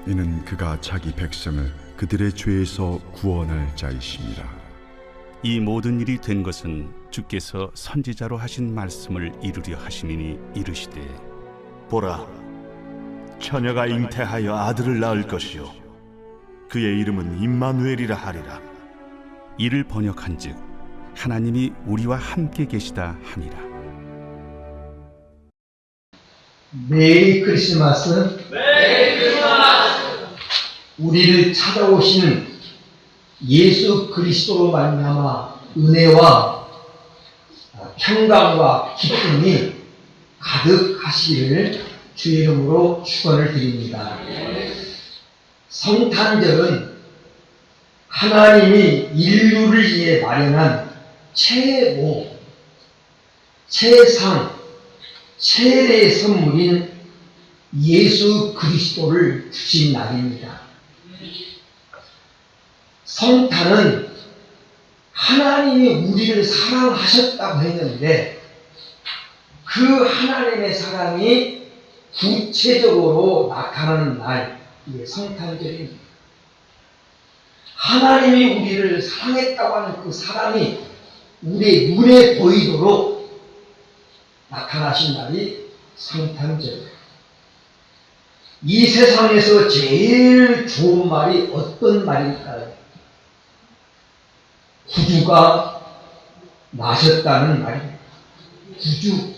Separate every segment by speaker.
Speaker 1: 이는 그가 자기 백성을 그들의 죄에서 구원할 자이심이라.
Speaker 2: 이 모든 일이 된 것은 주께서 선지자로 하신 말씀을 이루려 하시니니 이르시되
Speaker 3: 보라, 처녀가 잉태하여 아들을 낳을 것이요 그의 이름은 임마누엘이라 하리라.
Speaker 2: 이를 번역한즉 하나님이 우리와 함께 계시다 함이라.
Speaker 4: 메리 크리스마스. 메리 크리스마스. 우리를 찾아오시는 예수 그리스도로 말미암아 은혜와 평강과 기쁨이 가득하시기를 주의 이름으로 축원을 드립니다. 성탄절은 하나님이 인류를 위해 마련한 최고, 최상, 최대의 선물인 예수 그리스도를 주신 날입니다. 성탄은 하나님이 우리를 사랑하셨다고 했는데 그 하나님의 사랑이 구체적으로 나타나는 날, 이게 성탄절입니다. 하나님이 우리를 사랑했다고 하는 그 사랑이 우리의 눈에 보이도록 나타나신 날이 성탄절이에요. 이 세상에서 제일 좋은 말이 어떤 말일까요? 구주가 나셨다는 말입니다. 구주,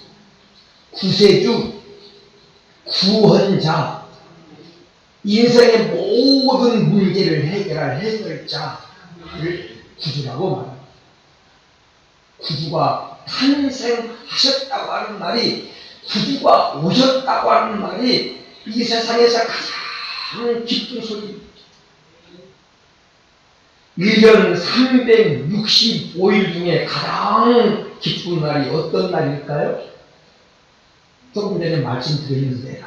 Speaker 4: 구세주, 구원자, 인생의 모든 문제를 해결할 해결자를 구주라고 말합니다. 구주가 탄생하셨다고 하는 말이, 구주가 오셨다고 하는 말이 이 세상에서 가장 기쁜 소리입니다. 1년 365일 중에 가장 기쁜 날이 어떤 날일까요? 조금 전에 말씀드렸는데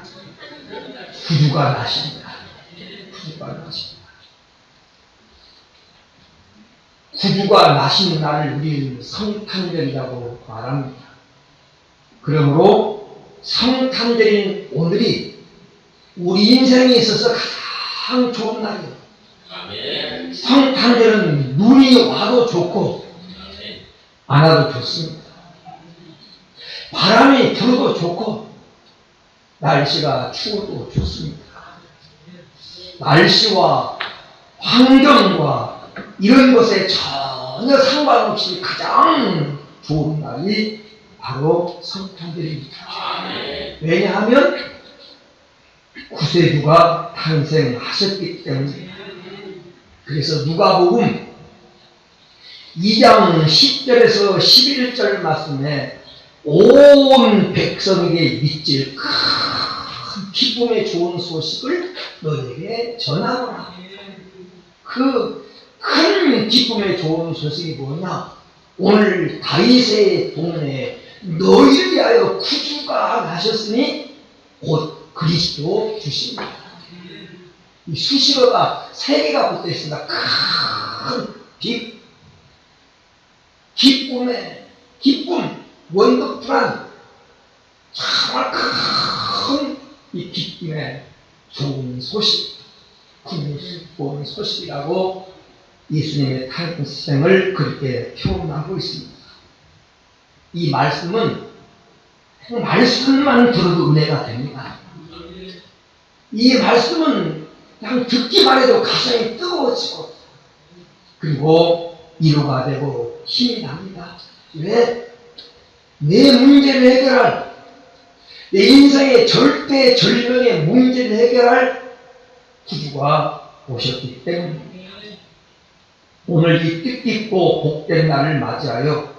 Speaker 4: 구주가 나십니다. 구주가 나십니다. 구주가 나신 날을 우리는 성탄절이라고 말합니다. 그러므로 성탄절인 오늘이 우리 인생에 있어서 가장 좋은 날이에요. 성탄절은 눈이 와도 좋고 안 와도 좋습니다. 바람이 불어도 좋고 날씨가 추워도 좋습니다. 날씨와 환경과 이런 것에 전혀 상관없이 가장 좋은 날이 바로 성탄절입니다. 왜냐하면 구세주가 탄생하셨기 때문입니다. 그래서 누가복음 2장 10절에서 11절 말씀에 온 백성에게 미칠 큰 기쁨의 좋은 소식을 너에게 전하노라. 그 큰 기쁨의 좋은 소식이 뭐냐? 오늘 다윗의 동네에 너희를 위하여 구주가 나셨으니 곧 그리스도 주십니다. 이 수식어가 3개가 붙어 있습니다. 큰 기쁨의 기쁨, 원더풀한 정말 큰 이 기쁨의 좋은 소식, 좋은 소식이라고 예수님의 탄생을 그렇게 표현하고 있습니다. 이 말씀은 말씀만 들어도 은혜가 됩니다. 이 말씀은 그냥 듣기만 해도 가슴이 뜨거워지고 그리고 위로가 되고 힘이 납니다. 왜? 내 문제를 해결할, 내 인생의 절대절명의 문제를 해결할 구주가 오셨기 때문입니다. 오늘 이 뜻깊고 복된 날을 맞이하여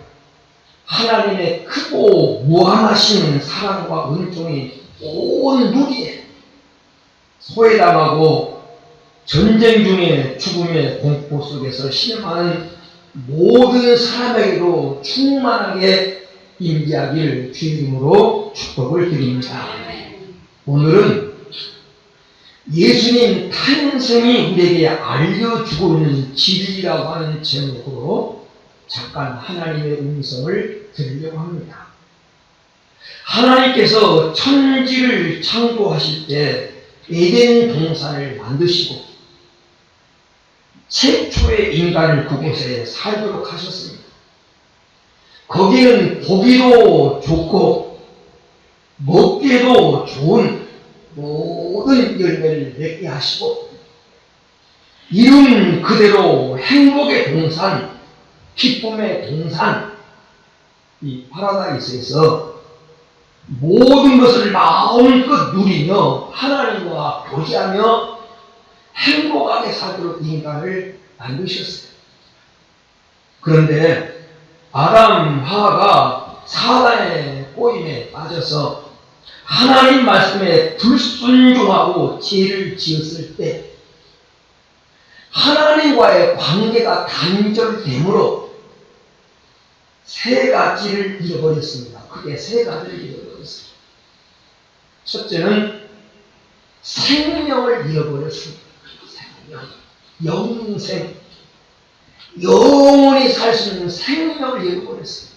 Speaker 4: 하나님의 크고 무한하신 사랑과 은총이 온 누리에 소외당하고 전쟁 중에 죽음의 공포 속에서 실망하는 모든 사람에게도 충만하게 임재하기를 주의 이름으로 축복을 드립니다. 오늘은 예수님 탄생이 우리에게 알려주고 있는 진리라고 하는 제목으로 잠깐 하나님의 음성을 들으려고 합니다. 하나님께서 천지를 창조하실 때 에덴 동산을 만드시고 최초의 인간을 그곳에 살도록 하셨습니다. 거기는 보기도 좋고 먹기도 좋은 모든 열매를 맺게 하시고 이룬 그대로 행복의 동산, 기쁨의 동산, 이 파라다이스에서 모든 것을 마음껏 누리며 하나님과 교제하며 행복하게 살도록 인간을 만드셨어요. 그런데 아담, 하와가 사단의 꼬임에 빠져서 하나님 말씀에 불순종하고 죄를 지었을 때 하나님과의 관계가 단절되므로 세 가지를 잃어버렸습니다. 크게 세 가지를 잃어버렸습니다. 첫째는 생명을 잃어버렸습니다. 영생, 영원히 살 수 있는 생명을 잃어버렸어요.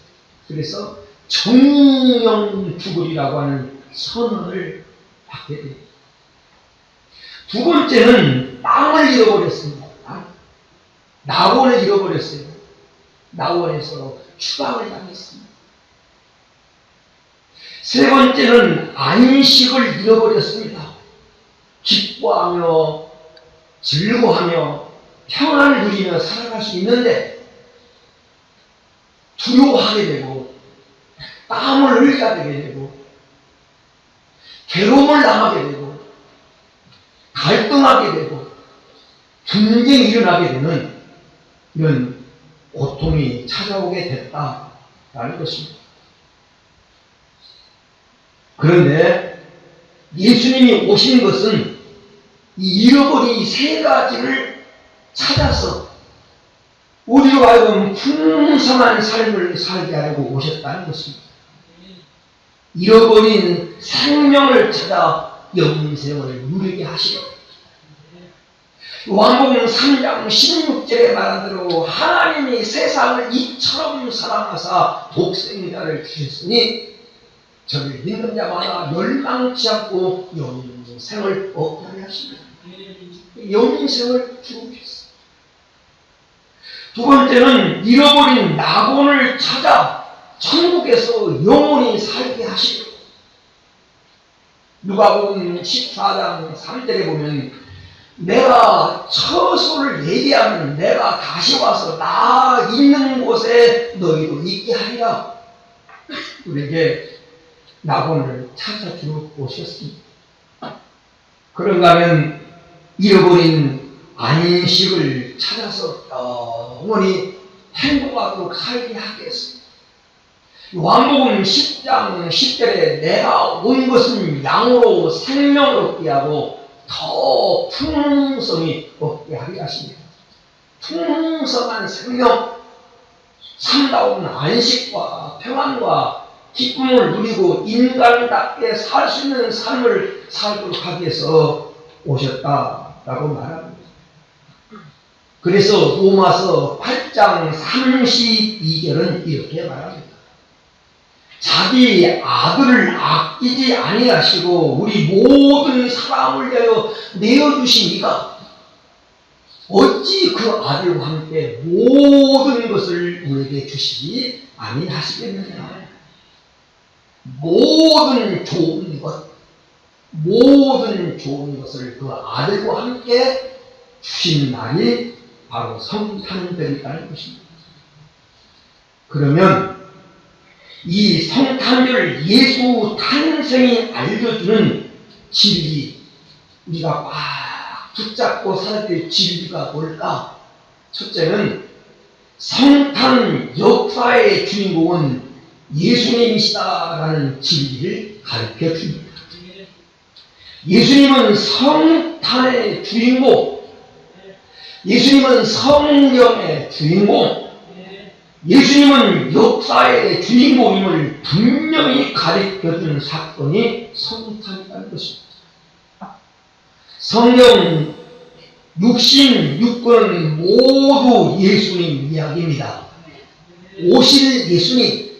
Speaker 4: 그래서 정령 죽으리라고 하는 선언을 받게 됩니다. 두 번째는 땅을 잃어버렸습니다. 낙원을 잃어버렸어요. 낙원에서 추방을 당했습니다. 세 번째는 안식을 잃어버렸습니다. 기뻐하며 즐거워하며 평안을 누리며 살아갈 수 있는데 두려워하게 되고 땀을 흘리게 되고 괴로움을 당하게 되고 갈등하게 되고 분쟁이 일어나게 되는 이런 고통이 찾아오게 됐다라는 것입니다. 그런데 예수님이 오신 것은 이 잃어버린 이 세 가지를 찾아서 우리로 하여금 풍성한 삶을 살게 하려고 오셨다는 것입니다. 잃어버린 생명을 찾아 영생을 누리게 하시려고. 요한복음 3장 16절에 말한 대로 하나님이 세상을 이처럼 사랑하사 독생자를 주셨으니 저를 믿는 자마다 멸망치 않고 영생을 얻게 하려 하십니다. 영생을 주셨습니다. 두 번째는 잃어버린 낙원을 찾아 천국에서 영원히 살게 하시려고. 누가복음 14장 3절에 보면 내가 처소를 예비하면 내가 다시 와서 나 있는 곳에 너희도 있게 하리라. 우리에게 낙원을 찾아주러 오셨습니다. 그런가 하면 잃어버린 안식을 찾아서 영원히 행복하도록 살게 하겠습니다. 요한복음 10장 10절에 내가 온 것은 양으로 생명을 얻게 하고 더 풍성히 얻게 하게 하십니다. 풍성한 생명, 참다운 안식과 평안과 기쁨을 누리고 인간답게 살 수 있는 삶을 살도록 하기 위해서 오셨다라고 말합니다. 그래서 로마서 8장 32절은 이렇게 말합니다. 자기 아들을 아끼지 아니하시고 우리 모든 사람을 위하여 내어주신 이가 어찌 그 아들과 함께 모든 것을 우리에게 주시지 아니하시겠느냐. 모든 좋은 것을 그 아들과 함께 주신 날이 바로 성탄절이라는 것입니다. 그러면 이 성탄절 예수 탄생이 알려주는 진리, 우리가 꽉 붙잡고 살아야 될 진리가 뭘까? 첫째는 성탄 역사의 주인공은 예수님이시다라는 진리를 가르쳐 줍니다. 예수님은 성탄의 주인공, 예수님은 성령의 주인공, 예수님은 역사의 주인공임을 분명히 가르쳐주는 사건이 성탄이라는 것입니다. 성경 66권은 모두 예수님 이야기입니다. 오실 예수님,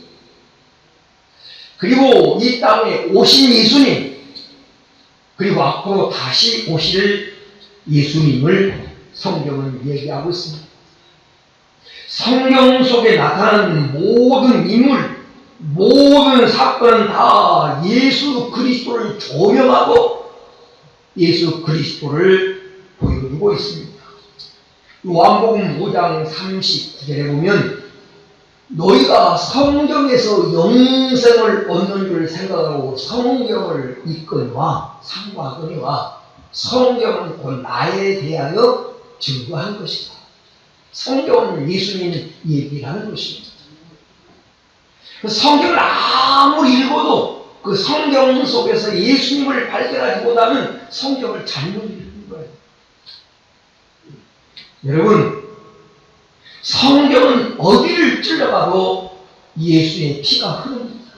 Speaker 4: 그리고 이 땅에 오신 예수님, 그리고 앞으로 다시 오실 예수님을 성경은 얘기하고 있습니다. 성경 속에 나타나는 모든 인물, 모든 사건은 다 예수 그리스도를 조명하고 예수 그리스도를 보여주고 있습니다. 요한복음 5장 39절에 보면 너희가 성경에서 영생을 얻는 줄 생각하고 성경을 읽거니와 상고하거니와 성경은 곧 나에 대하여 증거한 것이다. 성경은 예수님 얘기하는 것입니다. 성경을 아무리 읽어도 그 성경 속에서 예수님을 발견하지 못하면 성경을 잘못 읽는 거예요. 여러분, 성경은 어디를 찔러가도 예수의 피가 흐릅니다.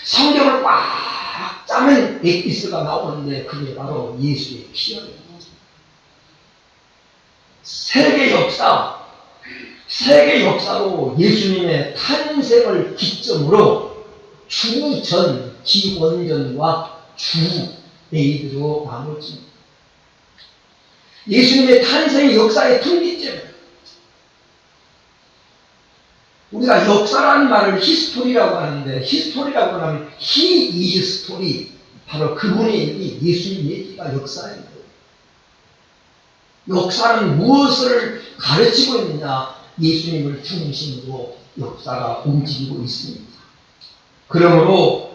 Speaker 4: 성경을 꽉 짜면 엑기스가 나오는데 그게 바로 예수의 피예요. 세계 역사로 예수님의 탄생을 기점으로 주전, 기원전과 주에이드로 나눠집니다. 예수님의 탄생의 역사의 통기점. 우리가 역사라는 말을 히스토리라고 하는데, 히스토리라고 하면 He is story. 바로 그분의 얘기, 예수님 얘기가 역사예요. 역사는 무엇을 가르치고 있느냐? 예수님을 중심으로 역사가 움직이고 있습니다. 그러므로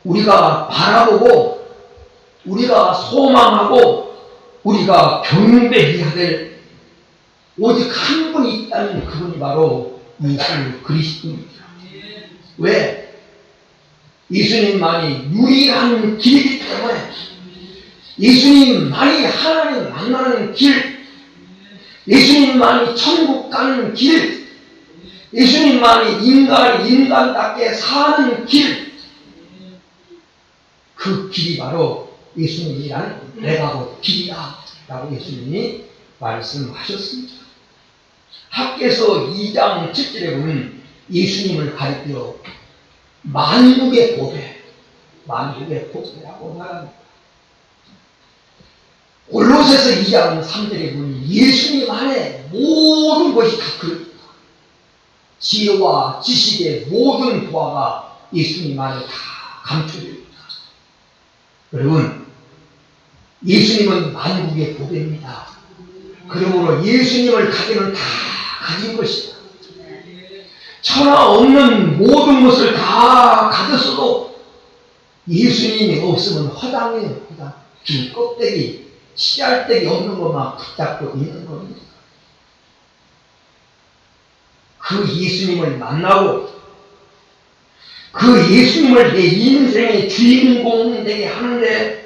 Speaker 4: 우리가 바라보고, 우리가 소망하고, 우리가 경배해야 될 오직 한 분이 있다면 그분이 바로 예수 그리스도입니다. 왜? 예수님만이 유일한 길이기 때문에, 예수님만이 하나님 만나는 길, 예수님만이 천국 가는 길, 예수님만이 인간답게 사는 길, 그 길이 바로 예수님이란 내가 곧 길이다 라고 예수님이 말씀하셨습니다. 학개서 2장 7절에 보면 예수님을 가리켜 만국의 보배라고 말합니다. 골로새서 2장 3절에 보면 예수님 안에 모든 것이 다 그렇습니다. 지혜와 지식의 모든 보화가 예수님 안에 다 감춰져 있습니다. 여러분, 예수님은 만국의 보배입니다. 그러므로 예수님을 가지면 다 가진 것이다. 천하 없는 모든 것을 다 가졌어도 예수님이 없으면 허당이에요. 허당. 긴 껍데기, 씨알데기 없는 것만 붙잡고 있는 겁니다. 그 예수님을 만나고 그 예수님을 내 인생의 주인공 되게 하는데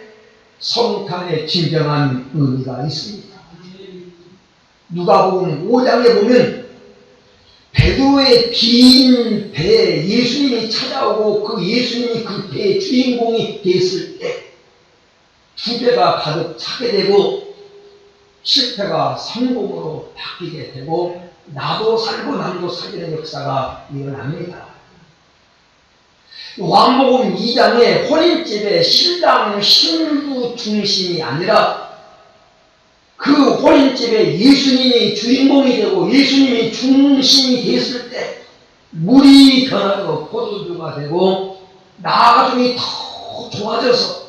Speaker 4: 성탄의 진정한 의미가 있습니다. 누가복음 5장에 보면 베드로의 빈 배에 예수님이 찾아오고 그 예수님이 그 배의 주인공이 됐을 때 두 배가 가득 차게 되고 실패가 성공으로 바뀌게 되고 나도 살고 남도 살리는 역사가 일어납니다. 요한복음 2장에 혼인집에 신랑 신부 중심이 아니라 그 혼인집에 예수님이 주인공이 되고 예수님이 중심이 됐을 때 물이 변하고 포도주가 되고 나중에 더 좋아져서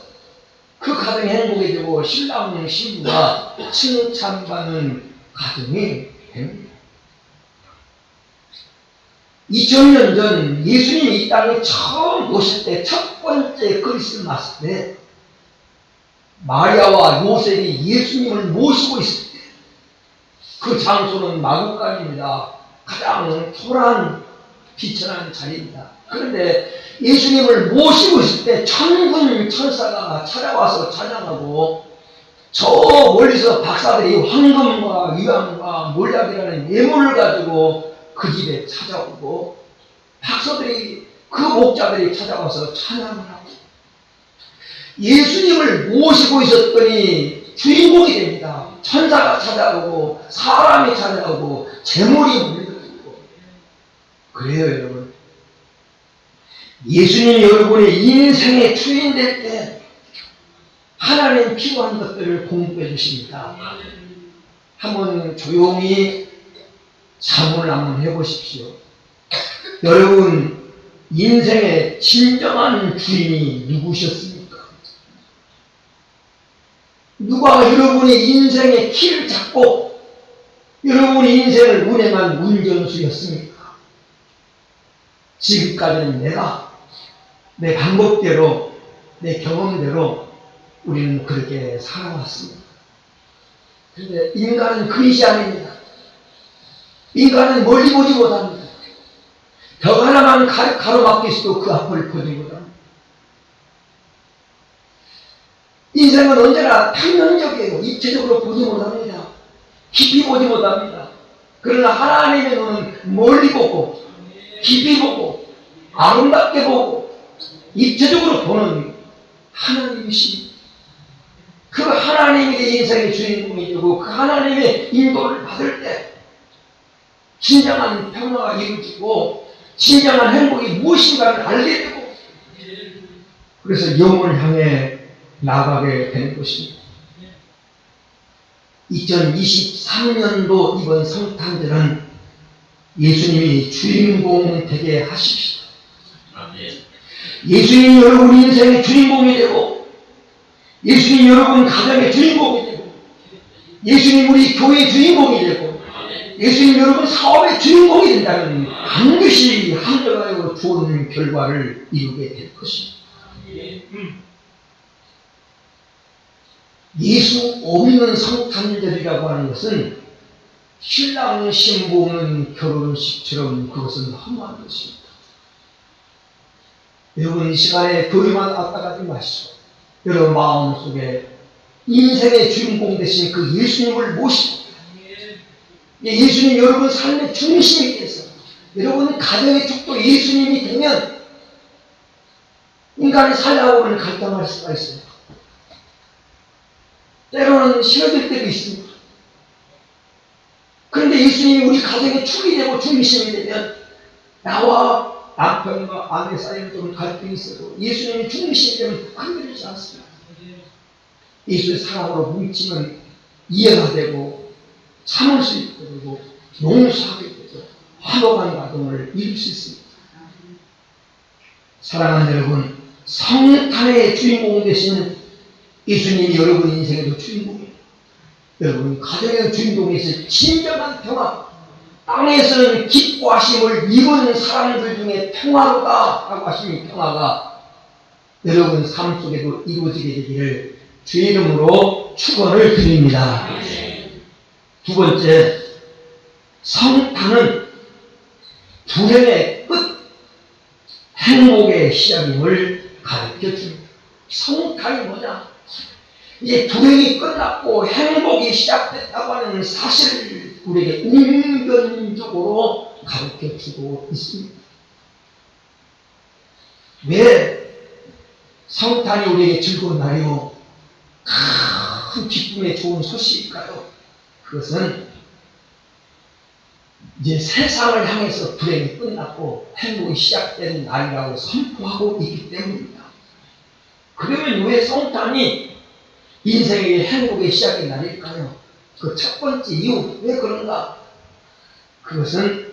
Speaker 4: 그 가정이 행복해지고 신랑 신부가 칭찬받는 가정이 됩니다. 2000년 전 예수님이 이 땅에 처음 오실 때 첫 번째 크리스마스 때 마리아와 요셉이 예수님을 모시고 있을 때 그 장소는 마구간입니다. 가장 초라한 비천한 자리입니다. 그런데 예수님을 모시고 있을 때 천군 천사가 찾아와서 찬양하고 저 멀리서 박사들이 황금과 위암과 몰약이라는 예물을 가지고 그 집에 찾아오고 박사들이 그 목자들이 찾아와서 찬양을 하고 예수님을 모시고 있었더니 주인공이 됩니다. 천사가 찾아오고 사람이 찾아오고 재물이 물들고 그래요 여러분. 예수님이 여러분의 인생의 주인 될 때 하나님 필요한 것들을 공급해 주십니다. 한번 조용히 자문을 한번 해보십시오. 여러분, 인생의 진정한 주인이 누구셨습니까? 누가 여러분의 인생의 키를 잡고 여러분의 인생을 운행한 운전수였습니까? 지금까지는 내가 내 방법대로 내 경험대로 우리는 그렇게 살아왔습니다. 그런데 인간은 그릇이 아닙니다. 인간은 멀리 보지 못합니다. 벽 하나만 가로막고 있어도 그 앞을 보지 못합니다. 인생은 언제나 평면적이에요. 입체적으로 보지 못합니다. 깊이 보지 못합니다. 그러나 하나님의 눈은 멀리 보고 깊이 보고 아름답게 보고 입체적으로 보는 하나님이십니다. 그 하나님이 내 인생의 주인공이 되고 그 하나님의 인도를 받을 때 진정한 평화가 이루어지고 진정한 행복이 무엇인가를 알게 되고 그래서 영혼을 향해 나가게 되는 것입니다. 2023년도 이번 성탄절은 예수님이 주인공 되게 하십시오. 예수님이 여러분 인생의 주인공이 되고 예수님 여러분 가정의 주인공이 되고 예수님 우리 교회의 주인공이 되고 예수님 여러분 사업의 주인공이 된다면 반드시 한결같고 좋은 결과를 이루게 될 것입니다. 예수 없는 성탄절이라고 하는 것은 신랑 신부 없는 결혼식처럼 그것은 허무한 것입니다. 여러분 이 시간에 교회만 왔다 가지 마시고 여러분 마음속에 인생의 주인공 되신 그 예수님을 모시고 예수님 여러분 삶의 중심이 돼서 여러분 가정의 축도 예수님이 되면 인간이 살아오는 갈등할 수가 있어요. 때로는 싫어질 때도 있습니다. 그런데 예수님이 우리 가정의 축이 되고 중심이 되면 나와 남편과 아내 사이에 좀 갈등이 있어도 예수님이 중심이 되면 흔들리지 않습니다. 예수의 사랑으로 뭉치면 이해가 되고 참을 수 있게 되고 용서하게 되고 화목한 가정을 이룰 수 있습니다. 사랑하는 여러분, 성탄의 주인공 되시는 예수님이 여러분 인생에도 주인공이에요. 여러분 가정의 주인공에서 진정한 평화, 땅에서는 기뻐하심을 입은 사람들 중에 평화로다 라고 하시는 평화가 여러분 삶 속에도 이루어지게 되기를 주의 이름으로 축원을 드립니다. 두 번째, 성탄은 불행의 끝, 행복의 시작임을 가르쳐 줍니다. 성탄이 뭐냐? 이제 불행이 끝났고 행복이 시작됐다고 하는 사실을 우리에게 운전적으로 가르쳐 주고 있습니다. 왜 성탄이 우리에게 즐거운 날이요? 큰 기쁨의 좋은 소식일까요? 그것은 이제 세상을 향해서 불행이 끝났고 행복이 시작된 날이라고 선포하고 있기 때문입니다. 그러면 왜 성탄이 인생의 행복의 시작의 날일까요? 그 첫 번째 이유, 왜 그런가? 그것은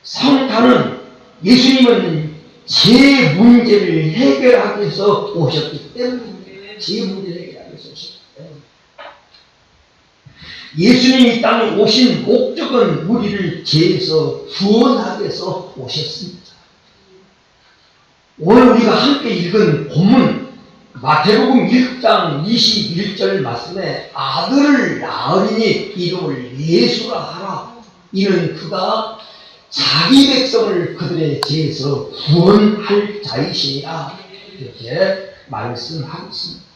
Speaker 4: 성탄은 예수님은 제 문제를 해결하기 위해서 오셨기 때문입니다. 제 문제를 해결하기 위해서 오셨기 때문입니다. 예수님이 이 땅에 오신 목적은 우리를 죄에서 구원하기 위해서 오셨습니다. 오늘 우리가 함께 읽은 본문 마태복음 1장 21절 말씀에 아들을 낳으리니 이름을 예수라 하라. 이는 그가 자기 백성을 그들의 죄에서 구원할 자이시니라. 이렇게 말씀하고 있습니다.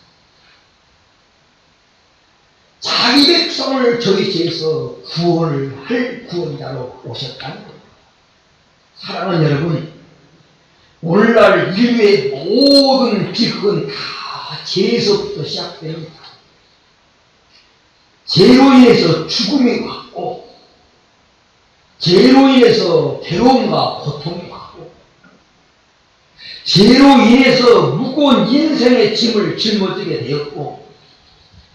Speaker 4: 자기 백성을 저희 죄에서 구원을 할 구원자로 오셨다는 겁니다. 사랑하는 여러분, 오늘날 인류의 모든 비극은 다 죄에서부터 시작됩니다. 죄로 인해서 죽음이 왔고 죄로 인해서 괴로움과 고통이 왔고 죄로 인해서 무거운 인생의 짐을 짊어지게 되었고,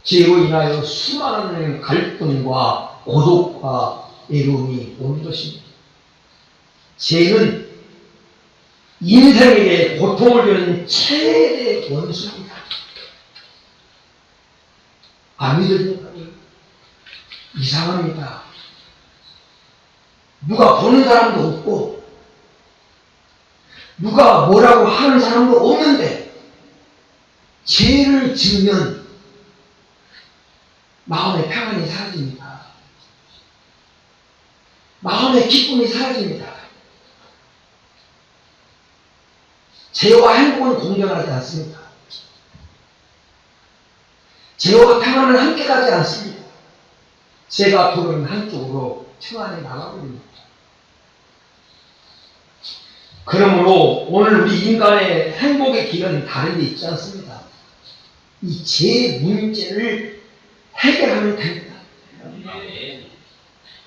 Speaker 4: 죄로 인하여 수많은 갈등과 고독과 외로움이 오는 것입니다. 죄는 인생에게 고통을 주는 최대 원수입니다. 안 믿어진다고요? 이상합니다. 누가 보는 사람도 없고 누가 뭐라고 하는 사람도 없는데 죄를 지으면 마음의 평안이 사라집니다. 마음의 기쁨이 사라집니다. 죄와 행복은 공존하지 않습니다. 죄와 평안은 함께 가지 않습니다. 죄가 돌은 한쪽으로 평안이 나가버립니다. 그러므로 오늘 우리 인간의 행복의 길은 다른 데 있지 않습니다. 이 죄 문제를 해결하면 됩니다.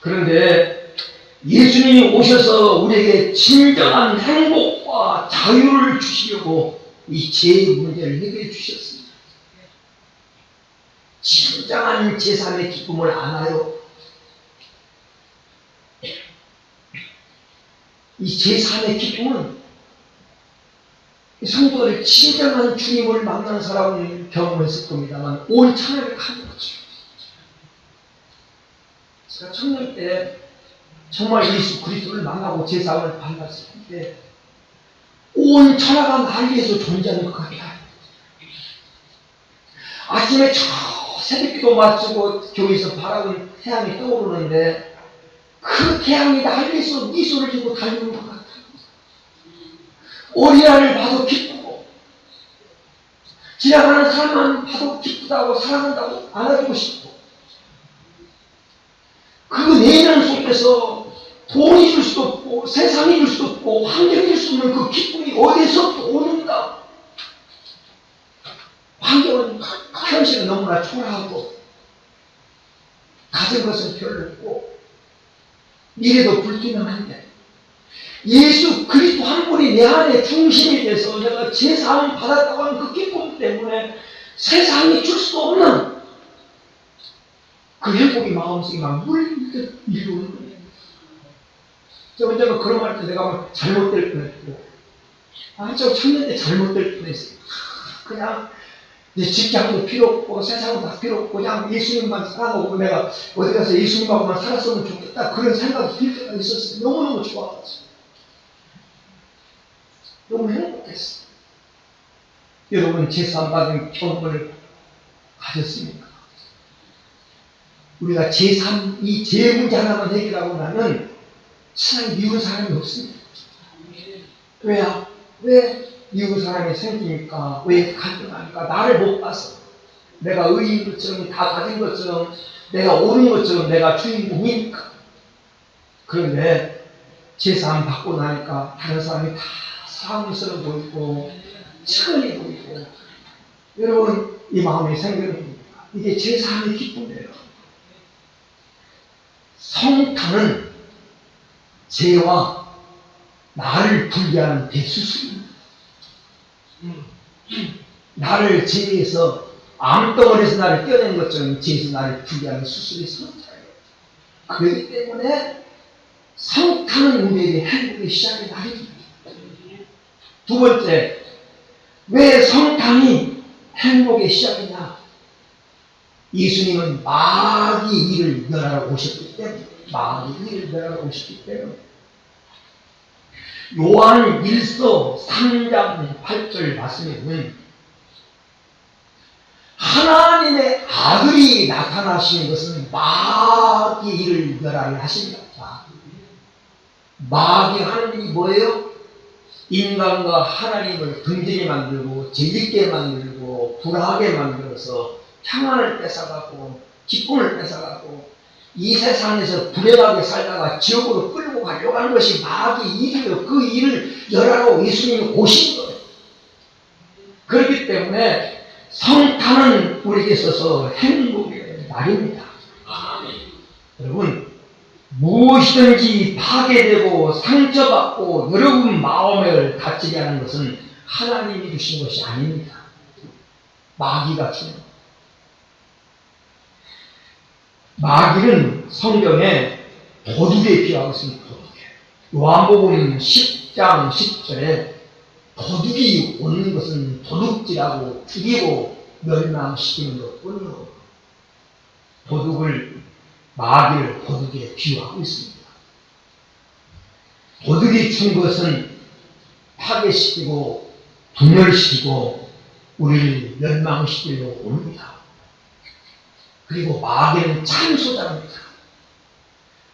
Speaker 4: 그런데 예수님이 오셔서 우리에게 진정한 행복과 자유를 주시려고 이 죄의 문제를 해결해 주셨습니다. 진정한 제3의 기쁨을 안아요. 이 제3의 기쁨은 성도를 진정한 주님을 만난 사람은 경험했을 겁니다만 온 천하를 가는 거죠. 제가 청년 때 정말 예수 그리스도를 만나고 제 삶을 받았을 때 온 천하가 날 위해서 존재하는 것 같아요. 아침에 저 새벽기도 마치고 교회에서 바라본 태양이 떠오르는데 그 태양이 날 위해서 미소를 지고 달리는 것 같아요. 어린아이를 봐도 기쁘고 지나가는 사람만 봐도 기쁘다고 사랑한다고 안아주고 싶고 그 내면 속에서 돈이 줄 수도 없고 세상이 줄 수도 없고 환경이 줄 수 없는 그 기쁨이 어디서 오는가. 환경은 현실은 너무나 초라하고 가진 것은 별로 없고 미래도 불투명한데 예수 그리스도 한 분이 내 안에 중심이 돼서 내가 제사함 받았다고 하는 그 기쁨 때문에 세상이 줄 수 없는 그 행복이 마음속에 막 물밀듯 밀려오는 거예요. 저 언젠가 그런 말 할 때 내가 막 잘못될 뻔했고 저 청년 때 잘못될 뻔했어요. 그냥 이제 직장도 필요 없고 세상도 다 필요 없고 그냥 예수님만 살아오고 내가 어디 가서 예수님하고만 살았으면 좋겠다 그런 생각이 들 때가 있었어요. 너무너무 좋아졌어요. 너무 행복했어요. 여러분 제사 받은 경험을 가졌습니까? 우리가 제3, 이 제 문제 하나만 해결하고 나면 세상에 미운 사람이 없습니다. 왜요? 왜 미운 사람이 생기니까? 왜 갈등하니까? 나를 못 봐서 내가 의인 것처럼 다 가진 것처럼 내가 옳은 것처럼 내가 주인공이니까. 그런데 제사 받고 나니까 다른 사람이 다 사랑스러워 보이고 측은해 보이고 여러분 이 마음이 생기는 겁니다. 이게 제3의 기쁨이에요. 성탄은 죄와 나를 분리하는 대수술입니다. 나를 죄에서 암덩어리에서 나를 떼어낸 것처럼 죄에서 나를 분리하는 수술이 성탄이에요. 그렇기 때문에 성탄은 우리에게 행복의 시작의 날입니다. 두 번째, 왜 성탄이 행복의 시작이냐? 예수님은 마귀의 일을 멸하러 오셨기 때문에 마귀의 일을 멸하러 오셨기 때문에 요한 1서 3장 8절 말씀에 보면 하나님의 아들이 나타나시는 것은 마귀의 일을 멸하려 하십니다. 마귀 하는 일이 뭐예요? 인간과 하나님을 등지게 만들고 재밌게 만들고 불하게 만들어서 평안을 뺏어가고 기쁨을 뺏어가고 이 세상에서 불행하게 살다가 지옥으로 끌고 가려고 하는 것이 마귀의 일이에요. 그 일을 열하러 예수님이 오신 거예요. 그렇기 때문에 성탄은 우리에게 있어서 행복의 날입니다. 여러분 무엇이든지 파괴되고 상처받고 여러분 마음을 다치게 하는 것은 하나님이 주신 것이 아닙니다. 마귀가 주는 것. 마귀는 성경에 도둑에 비유하고 있습니다. 도둑에. 요한복음 10장 10절에 도둑이 오는 것은 도둑질하고 죽이고 멸망시키는 것뿐이요. 마귀를 도둑에 비유하고 있습니다. 도둑이 준 것은 파괴시키고 분열시키고 우리를 멸망시키려 옵니다. 그리고 마귀는 참소자입니다.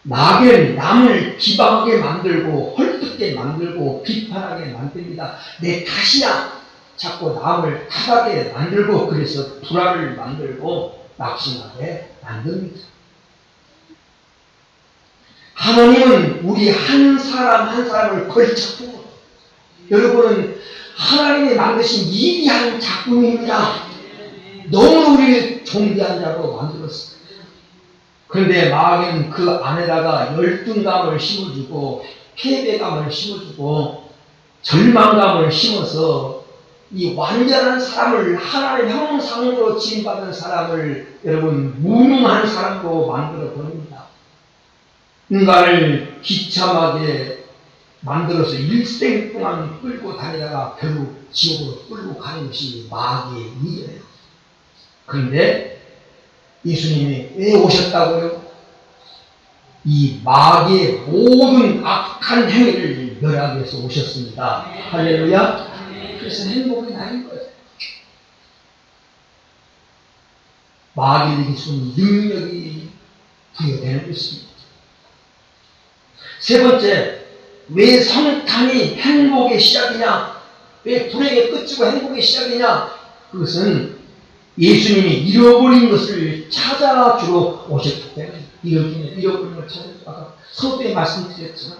Speaker 4: 마귀는 남을 비방하게 만들고 헐뜯게 만들고 비판하게 만듭니다. 내 탓이야. 자꾸 남을 탓하게 만들고 그래서 불화를 만들고 낙심하게 만듭니다. 하나님은 우리 한 사람 한 사람을 걸쳤고 여러분은 하나님이 만드신 위대한 작품입니다. 너무 우리를 존귀한 자로 만들었습니다. 그런데 마귀는 그 안에다가 열등감을 심어주고 패배감을 심어주고 절망감을 심어서 이 완전한 사람을 하나님의 형상으로 지음받은 사람을 여러분 무능한 사람으로 만들어 버립니다. 인간을 비참하게 만들어서 일생 동안 끌고 다니다가 결국 지옥으로 끌고 가는 것이 마귀의 일이에요. 그런데 예수님이 왜 오셨다고요? 이 마귀의 모든 악한 행위를 멸하기 위해서 오셨습니다. 할렐루야. 그래서 행복이 나는 거예요. 마귀에게 준 능력이 부여되는 것입니다. 세 번째, 왜 성탄이 행복의 시작이냐? 왜 불행의 끝이고 행복의 시작이냐? 그것은 예수님이 잃어버린 것을 찾아주러 오셨기 때문에 잃어버린 걸 찾아주러 아까 서두에 말씀드렸지만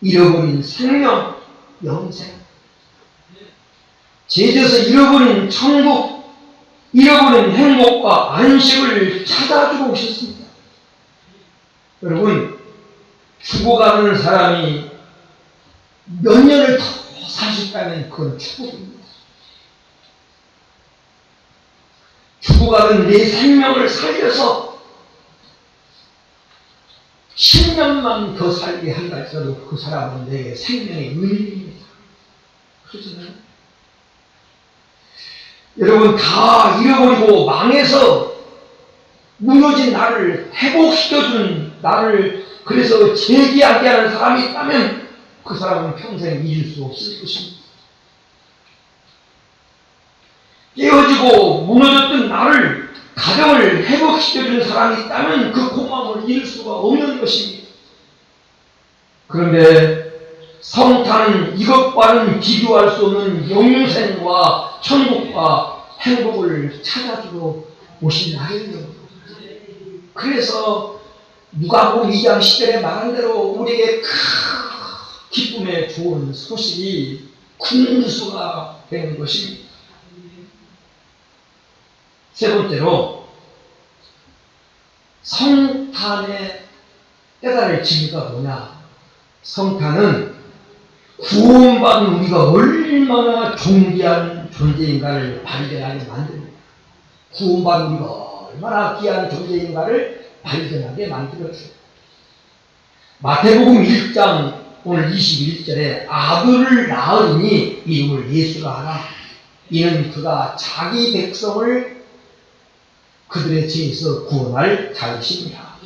Speaker 4: 잃어버린 생명, 영생 죄져서 잃어버린 천국, 잃어버린 행복과 안식을 찾아주러 오셨습니다. 여러분 죽어가는 사람이 몇 년을 더 살 수 있다면 그건 축복입니다. 죽어가는 내 생명을 살려서 10년만 더 살게 한다 할지라도 그 사람은 내게 생명의 은인입니다. 그렇잖아요. 여러분 다 잃어버리고 망해서 무너진 나를 회복시켜준 나를 그래서 재기하게 하는 사람이 있다면 그 사람은 평생 잊을 수 없을 것입니다. 깨어지고 무너졌던 나를 가정을 회복시켜주는 사람이 있다면 그 고마움을 잃을 수가 없는 것입니다. 그런데 성탄은 이것과는 비교할 수 없는 영생과 천국과 행복을 찾아주러 오신 날이에요. 그래서 누가복음 2장 10절에 말한 대로 우리에게 큰 기쁨의 좋은 소식이 군수가 되는 것입니다. 세 번째로 성탄의 깨달을 진리가 뭐냐? 성탄은 구원받은 우리가 얼마나 존귀한 존재인가를 발견하게 만듭니다. 구원받은 우리가 얼마나 귀한 존재인가를 발견하게 만들었어요. 마태복음 1장 오늘 21절에 아들을 낳으니 이름을 예수라 하라. 이는 그가 자기 백성을 그들의 죄에서 구원할 자이십니다.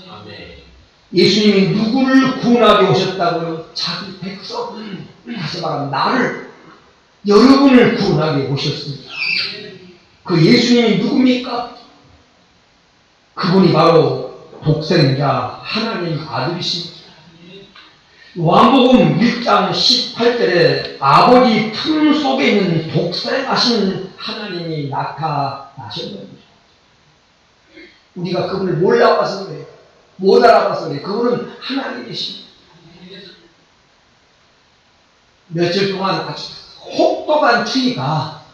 Speaker 4: 예수님이 누구를 구원하게 오셨다고요? 자기 백성, 다시 말하면 나를, 여러분을 구원하게 오셨습니다. 그 예수님이 누굽니까? 그분이 바로 독생자 하나님 아들이십니다. 요한복음 1장 18절에 아버지 품 속에 있는 독생하신 하나님이 나타나셨습니다. 우리가 그분을 몰라봐서 그래요. 못 알아봐서 그래요. 그분은 하나님이십니다. 며칠 동안 아주 혹독한 추위가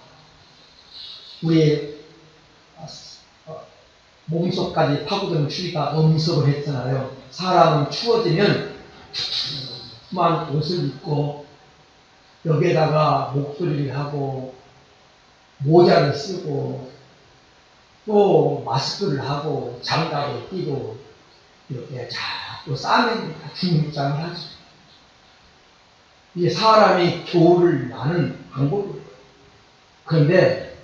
Speaker 4: 우리의 몸속까지 파고드는 추위가 엄습을 했잖아요. 사람은 추워지면 만 옷을 입고 여기에다가 목도리를 하고 모자를 쓰고 또 마스크를 하고 장갑을 끼고 이렇게 자꾸 싸매니까 중립장을 하죠. 이게 사람이 교훈을 나는 방법이에요. 그런데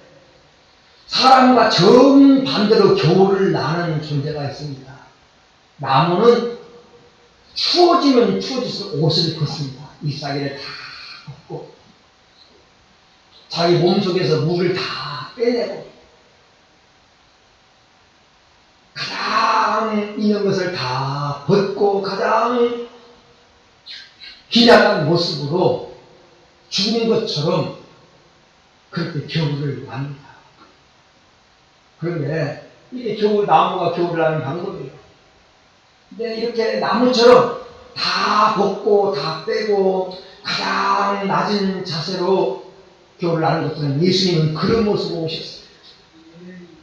Speaker 4: 사람과 정반대로 교훈을 나는 존재가 있습니다. 나무는 추워지면 추워질수록 옷을 벗습니다. 잎사귀를 다 벗고 자기 몸속에서 물을 다 빼내고 가장 있는 것을 다 벗고 가장 빈약한 모습으로 죽은 것처럼 그렇게 겨울을 납니다. 그런데 이게 나무가 겨울을 하는 방법이에요. 근데 이렇게 나무처럼 다 벗고 다 빼고 가장 낮은 자세로 겨울을 하는 것들은 예수님은 그런 모습으로 오셨어요.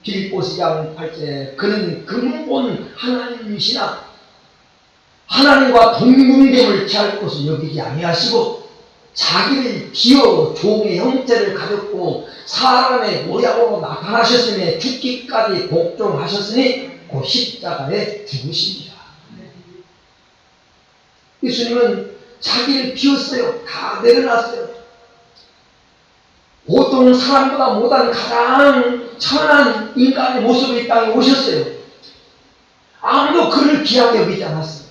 Speaker 4: 빌립보서 2장 8절에 그는 근본 하나님이시나 하나님과 동등됨을 취할 것을 여기지 아니하시고 자기를 비어 종의 형태를 가졌고 사람의 모양으로 나타나셨으며 죽기까지 복종하셨으니 그 십자가에 죽으십니다. 예수님은 자기를 비웠어요. 다 내려놨어요. 보통 사람보다 못한 가장 천한 인간의 모습으로 이 땅에 오셨어요. 아무도 그를 귀하게 여기지 않았어요.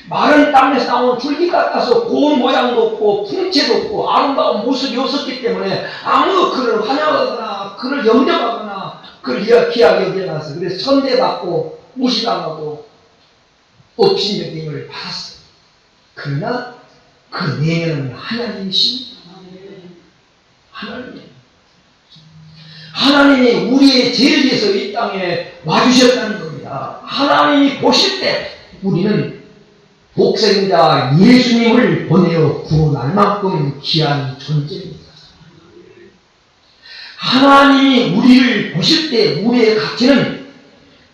Speaker 4: 마른 땅에서 나온 줄기 같아서 고운 모양도 없고 풍채도 없고 아름다운 모습이 없었기 때문에 아무도 그를 환영하거나 그를 영접하거나 그를 귀하게 여기지 않았어요. 그래서 천대받고 무시당하고 업신여김을 받았어요. 그러나 그 내면은 하나님이십니다. 하나님이 우리의 죄를 위해서 이 땅에 와주셨다는 겁니다. 하나님이 보실 때 우리는 복생자 예수님을 보내어 구원할 만큼 귀한 존재입니다. 하나님이 우리를 보실 때 우리의 가치는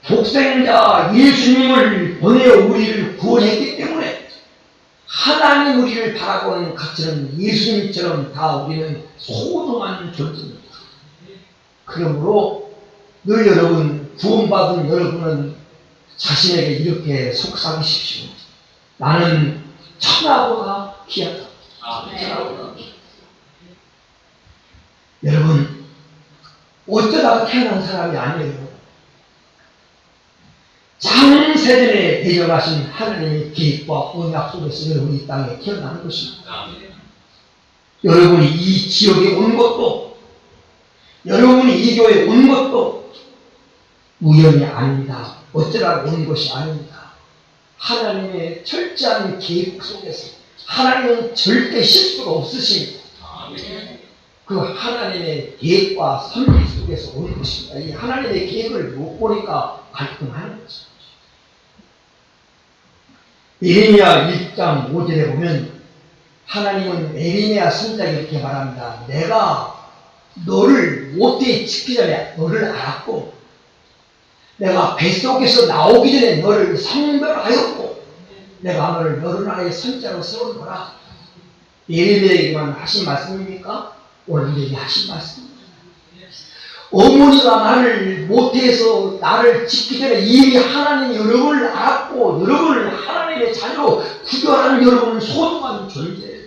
Speaker 4: 복생자 예수님을 보내어 우리를 구원했기 때문에 하나님 우리를 바라보는 가치는 예수님처럼 다 우리는 소중한 존재입니다. 그러므로 늘 여러분 구원받은 여러분은 자신에게 이렇게 속삭이십시오. 나는 천하보다 귀하다. 천하보다 귀하다. 여러분 어쩌다가 태어난 사람이 아니에요. 장세전에 배정하신 하나님의 계획과 언약 속에서 여러분이 이 땅에 태어나는 것입니다. 여러분이 이 지역에 온 것도 여러분이 이 교회에 온 것도 우연이 아닙니다. 어쩌다가 온 것이 아닙니다. 하나님의 철저한 계획 속에서 하나님은 절대 실수가 없으십니다. 그 하나님의 계획과 섭리 속에서 온 것입니다. 이 하나님의 계획을 못 보니까 갈등하는 거죠. 예레미야 1장 5절에 보면 하나님은 예레미야 선지자에게 이렇게 말합니다. 내가 너를 모태에 짓기 전에 너를 알았고 내가 뱃속에서 나오기 전에 너를 성별하였고 내가 너를 너를 나의 선지자로 세웠노라. 예레미야에게만 하신 말씀입니까? 오늘 우리에게 하신 말씀입니다. 어머니가 나를 모태에서 나를 짓기 전에 이미 하나님이 여러분을 알았고 여러분을 하나님의 자녀로 구별하는 여러분은 소중한 존재예요.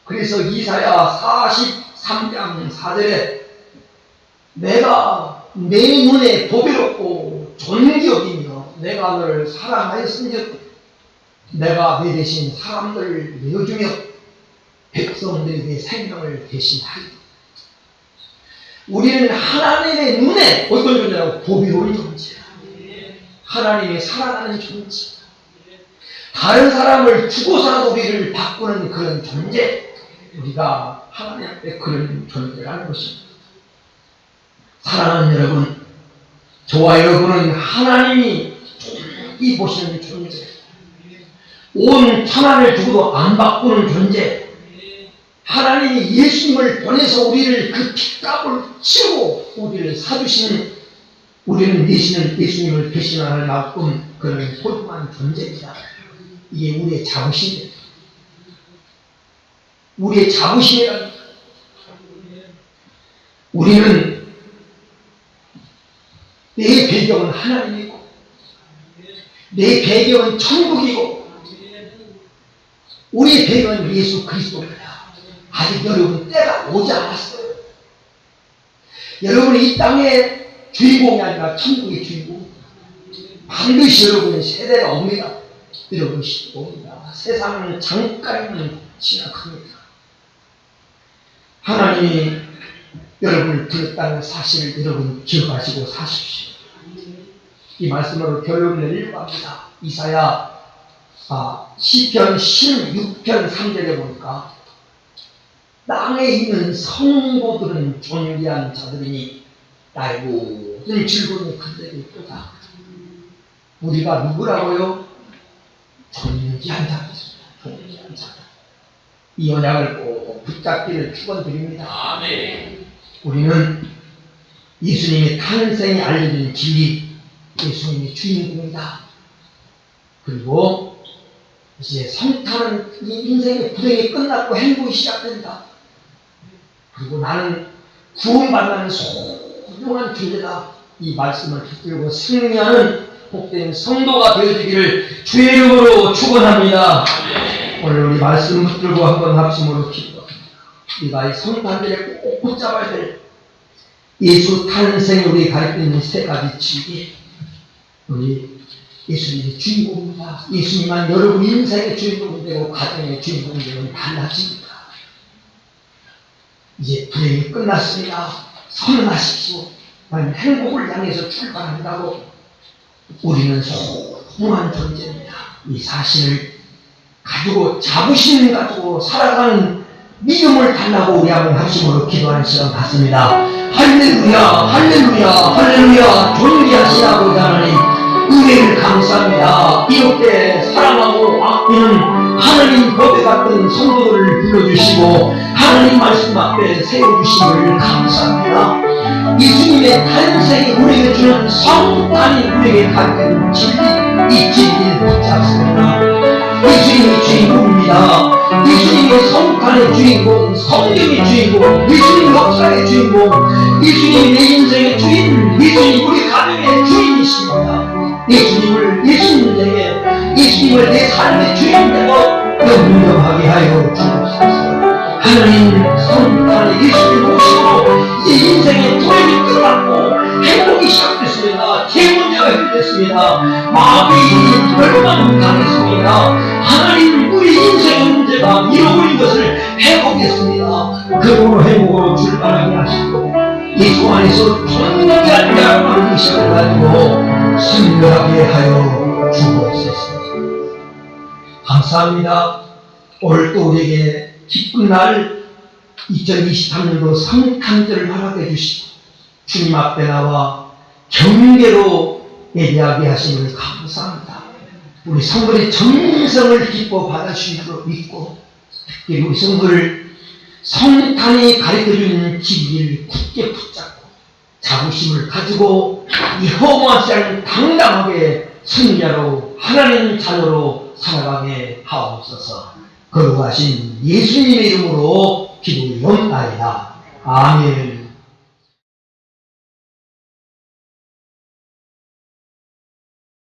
Speaker 4: 그래서 이사야 43장 4절에 내가 내 눈에 보배롭고 존귀 여기며 내가 너를 사랑하였은즉 내가 내 대신 사람들을 내어주며 백성들에게 생명을 대신하리라. 우리는 하나님의 눈에 어떤 존재라고? 보배로운 존재. 하나님의 사랑하는 존재. 다른 사람을 죽어서라도 우리를 바꾸는 그런 존재. 우리가 하나님 앞에 그런 존재라는 것입니다. 사랑하는 여러분, 저와 여러분은 하나님이 이 보시는 존재. 온 천하를 두고도 안 바꾸는 존재. 하나님이 예수님을 보내서 우리를 그 핏값을 치르고 우리를 사주신 우리는 내시는 예수님을 배신할 만큼 그런 소중한 존재입니다. 이게 우리의 자부심입니다. 우리의 자부심이랍니다. 우리는 내 배경은 하나님이고 내 배경은 천국이고 우리의 배경은 예수 그리스도입니다. 아직 여러분 때가 오지 않았어요. 여러분이 이 땅의 주인공이 아니라 천국의 주인공. 반드시 여러분의 세대가 옵니다. 여러분 옵니다. 세상은 잠깐은 지나갑니다. 하나님이 여러분을 부르다는 사실을 여러분 기억하시고 사십시오. 이 말씀으로 결론을 내리려고 합니다. 이사야 시편 16편 3절에 보니까 땅에 있는 성도들은 존귀한 자들이니 나의 모든 즐거움이 그들에게 있도다. 우리가 누구라고요? 존귀한 자들입니다. 존귀한 자들. 이 언약을 꼭 붙잡기를 축원드립니다. 아멘. 우리는 예수님의 탄생이 알려진 진리, 예수님의 주인공이다. 그리고 이제 성탄은 이 인생의 불행이 끝났고 행복이 시작된다. 그리고 나는 구원받는 소중한 존재다. 이 말씀을 붙들고 승리하는 복된 성도가 되어지기를 주의 이름으로 축원합니다. 오늘 우리 말씀 붙들고 한번 합심으로 기도합니다. 우리가 이 성탄절에 꼭 붙잡아야 될 예수 탄생이 우리 가르치는 세 가지 진리. 우리 예수님의 주인공입니다. 예수님만 여러분 인생의 주인공이 되고 가정의 주인공이 되면 달라집니다. 이제 불행이 끝났습니다. 선언하십시오. 나는 행복을 향해서 출발한다고. 우리는 소중한 존재입니다. 이 사실을 가지고 자부심 가지고 살아가는 믿음을 달라고 우리 한번 합심으로 기도하는 시간 같습니다. 할렐루야, 할렐루야, 할렐루야. 존귀하신 아버지 하나님, 은혜를 감사합니다. 이렇게 사랑하고 아끼는 하나님 법에 같은 성도들을 불러주시고 하나님 말씀 앞에 세워주심을 감사합니다. 예수님의 탄생이 우리에게 주는 성탄이 우리에게 가르치는 진리, 이 진리를 붙잡습니다. 예수님이 주인공입니다. 예수님이 성탄의 주인공, 성경의 주인공, 예수님 역사의 주인공, 예수님이 내 인생의 주인, 예수님 우리 가정의 주인이십니다. 예수님을 내 삶의 주인되고 영영하게 하여 주옵소서. 하나님 성탄의 예수님 모시고 이 인생의 불행이 끝났고 행복이 시작됐습니다. 재문제가 해결됐습니다. 마귀의 멸망을 당했습니다. 하나님 우리 인생의 문제가 잃어버린 것을 회복했습니다. 그로 행복으로 출발하게 하시고 예수 안에서 존귀한 야망의 시간을 가지고 승리하게 하여 주옵소서. 감사합니다. 오늘 또 우리에게 기쁜 날 2023년도 성탄절을 허락해 주시고 주님 앞에 나와 경계로 예배하게 하심을 감사합니다. 우리 성도의 정성을 기뻐 받아주신 줄 믿고 특히 우리 성도를 성탄이 가르쳐주는 진리를 굳게 붙잡고 자부심을 가지고 이 허무하지 않은 당당하게 승리자로 하나님 자녀로 살아가게 하옵소서. 거룩하신 예수님의 이름으로 기도하옵나이다. 아멘.